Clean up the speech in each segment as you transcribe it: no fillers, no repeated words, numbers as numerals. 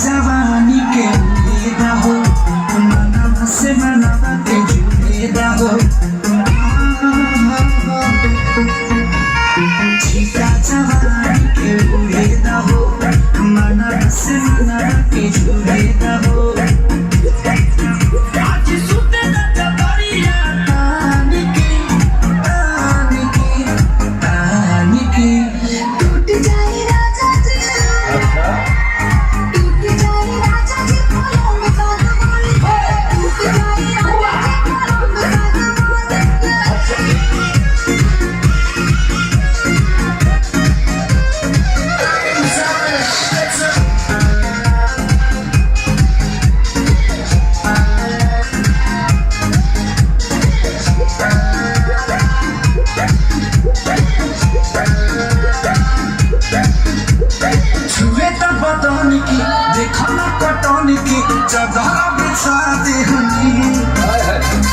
जवानी के उड़ेदा हो मनवा से मनवा के जुड़ेदा हो छीटा जवानी के उड़ेदा हो मनवा से मनवा के जुड़ेदा हो आज सुते न जबरिया तानी की टूट जाए राजा जी की देखना कटौन की चदरा बिछा दे हनी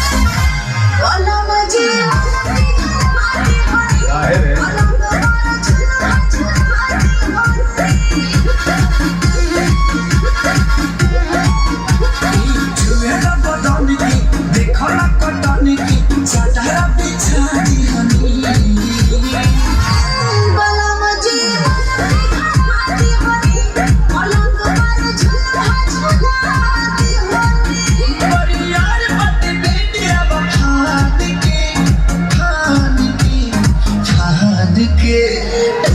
देखना कटौन की चदरा बिछा दे हनी के